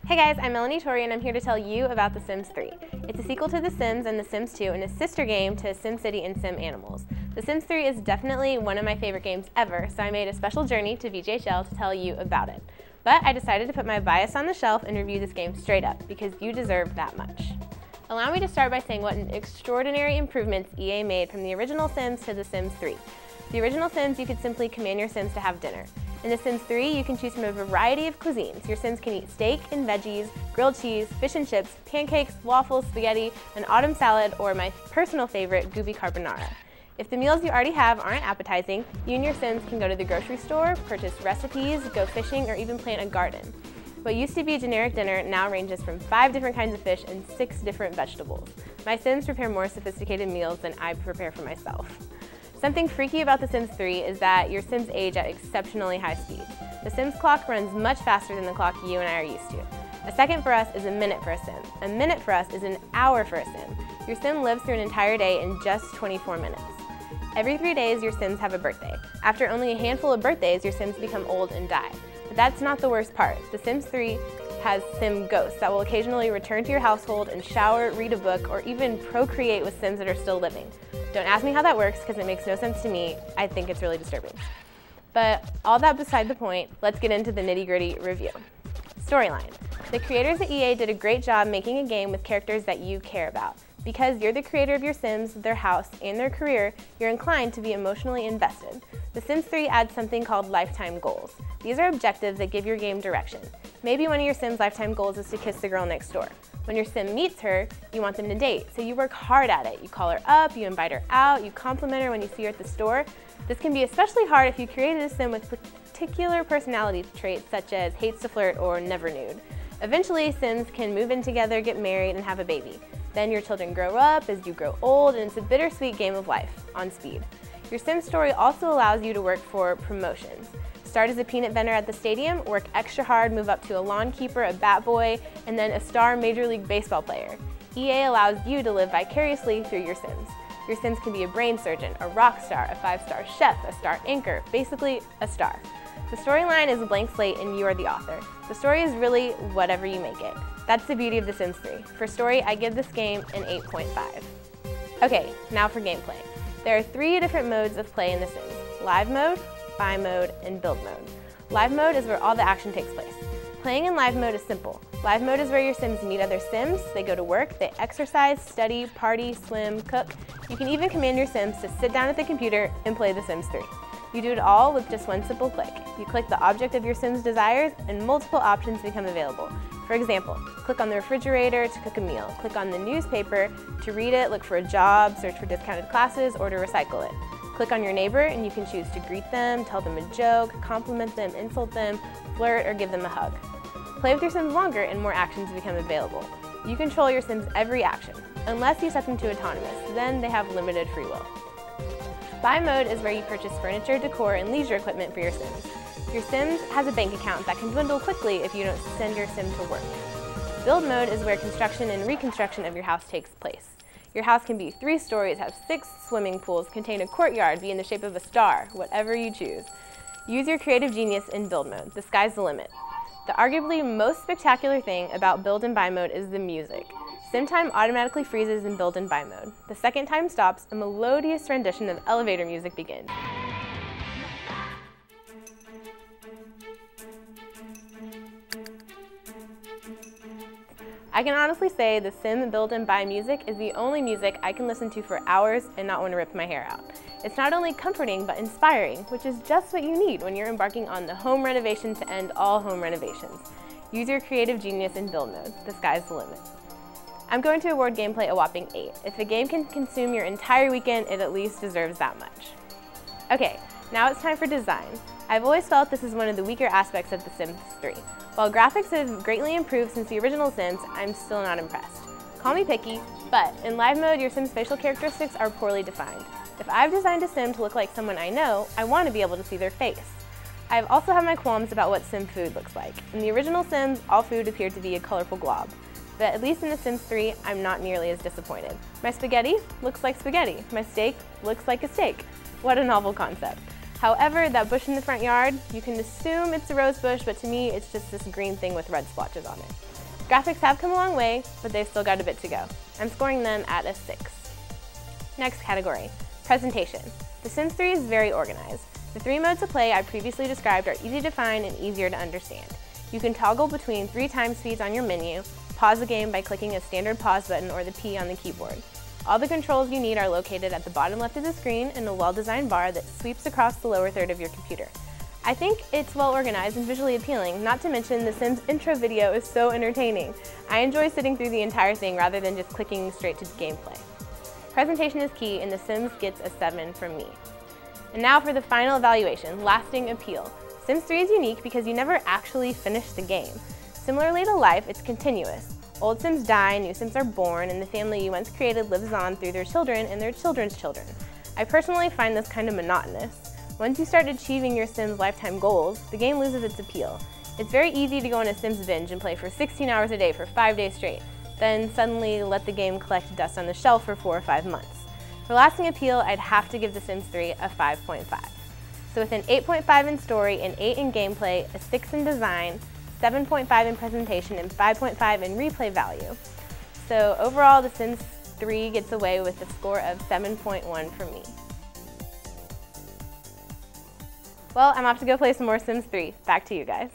Hey guys, I'm Melanie Torre and I'm here to tell you about The Sims 3. It's a sequel to The Sims and The Sims 2 and a sister game to SimCity and Sim Animals. The Sims 3 is definitely one of my favorite games ever, so I made a special journey to VJHL to tell you about it. But I decided to put my bias on the shelf and review this game straight up, because you deserve that much. Allow me to start by saying what extraordinary improvements EA made from the original Sims to The Sims 3. The original Sims, you could simply command your Sims to have dinner. In The Sims 3, you can choose from a variety of cuisines. Your Sims can eat steak and veggies, grilled cheese, fish and chips, pancakes, waffles, spaghetti, an autumn salad, or my personal favorite, goopy carbonara. If the meals you already have aren't appetizing, you and your Sims can go to the grocery store, purchase recipes, go fishing, or even plant a garden. What used to be a generic dinner now ranges from 5 different kinds of fish and 6 different vegetables. My Sims prepare more sophisticated meals than I prepare for myself. Something freaky about The Sims 3 is that your Sims age at exceptionally high speeds. The Sims clock runs much faster than the clock you and I are used to. A second for us is a minute for a Sim. A minute for us is an hour for a Sim. Your Sim lives through an entire day in just 24 minutes. Every 3 days, your Sims have a birthday. After only a handful of birthdays, your Sims become old and die. But that's not the worst part. The Sims 3 has Sim ghosts that will occasionally return to your household and shower, read a book, or even procreate with Sims that are still living. Don't ask me how that works, because it makes no sense to me. I think it's really disturbing. But all that beside the point, let's get into the nitty-gritty review. Storyline. The creators at EA did a great job making a game with characters that you care about. Because you're the creator of your Sims, their house, and their career, you're inclined to be emotionally invested. The Sims 3 adds something called lifetime goals. These are objectives that give your game direction. Maybe one of your Sims' lifetime goals is to kiss the girl next door. When your Sim meets her, you want them to date, so you work hard at it. You call her up, you invite her out, you compliment her when you see her at the store. This can be especially hard if you created a Sim with particular personality traits such as hates to flirt or never nude. Eventually, Sims can move in together, get married, and have a baby. Then your children grow up as you grow old, and it's a bittersweet game of life on speed. Your Sim story also allows you to work for promotions. Start as a peanut vendor at the stadium, work extra hard, move up to a lawn keeper, a bat boy, and then a star Major League Baseball player. EA allows you to live vicariously through your Sims. Your Sims can be a brain surgeon, a rock star, a 5-star chef, a star anchor, basically a star. The storyline is a blank slate and you are the author. The story is really whatever you make it. That's the beauty of The Sims 3. For story, I give this game an 8.5. Okay, now for gameplay. There are 3 different modes of play in The Sims: live mode, buy mode, and build mode. Live mode is where all the action takes place. Playing in live mode is simple. Live mode is where your Sims meet other Sims, they go to work, they exercise, study, party, swim, cook. You can even command your Sims to sit down at the computer and play The Sims 3. You do it all with just one simple click. You click the object of your Sim's desires and multiple options become available. For example, click on the refrigerator to cook a meal, click on the newspaper to read it, look for a job, search for discounted classes, or to recycle it. Click on your neighbor and you can choose to greet them, tell them a joke, compliment them, insult them, flirt, or give them a hug. Play with your Sims longer and more actions become available. You control your Sims' every action, unless you set them to autonomous, then they have limited free will. Buy mode is where you purchase furniture, decor, and leisure equipment for your Sims. Your Sims has a bank account that can dwindle quickly if you don't send your Sim to work. Build mode is where construction and reconstruction of your house takes place. Your house can be 3 stories, have 6 swimming pools, contain a courtyard, be in the shape of a star, whatever you choose. Use your creative genius in build mode. The sky's the limit. The arguably most spectacular thing about build and buy mode is the music. Sim time automatically freezes in build and buy mode. The second time stops, a melodious rendition of elevator music begins. I can honestly say the Sim build and buy music is the only music I can listen to for hours and not want to rip my hair out. It's not only comforting but inspiring, which is just what you need when you're embarking on the home renovation to end all home renovations. Use your creative genius in build mode. The sky's the limit. I'm going to award gameplay a whopping 8. If the game can consume your entire weekend, it at least deserves that much. Okay, now it's time for design. I've always felt this is one of the weaker aspects of The Sims 3. While graphics have greatly improved since the original Sims, I'm still not impressed. Call me picky, but in live mode, your Sim's facial characteristics are poorly defined. If I've designed a Sim to look like someone I know, I want to be able to see their face. I've also had my qualms about what Sim food looks like. In the original Sims, all food appeared to be a colorful glob. But at least in The Sims 3, I'm not nearly as disappointed. My spaghetti looks like spaghetti. My steak looks like a steak. What a novel concept. However, that bush in the front yard, you can assume it's a rose bush, but to me, it's just this green thing with red splotches on it. Graphics have come a long way, but they've still got a bit to go. I'm scoring them at a 6. Next category, presentation. The Sims 3 is very organized. The 3 modes of play I previously described are easy to find and easier to understand. You can toggle between 3 time speeds on your menu, pause the game by clicking a standard pause button or the P on the keyboard. All the controls you need are located at the bottom left of the screen in a well-designed bar that sweeps across the lower third of your computer. I think it's well organized and visually appealing, not to mention the Sims intro video is so entertaining. I enjoy sitting through the entire thing rather than just clicking straight to gameplay. Presentation is key and The Sims gets a 7 from me. And now for the final evaluation, lasting appeal. Sims 3 is unique because you never actually finish the game. Similarly to life, it's continuous. Old Sims die, new Sims are born, and the family you once created lives on through their children and their children's children. I personally find this kind of monotonous. Once you start achieving your Sims lifetime goals, the game loses its appeal. It's very easy to go on a Sims binge and play for 16 hours a day for 5 days straight, then suddenly let the game collect dust on the shelf for 4 or 5 months. For lasting appeal, I'd have to give The Sims 3 a 5.5. So with an 8.5 in story, an 8 in gameplay, a 6 in design, 7.5 in presentation, and 5.5 in replay value. So overall, The Sims 3 gets away with a score of 7.1 for me. Well, I'm off to go play some more Sims 3. Back to you guys.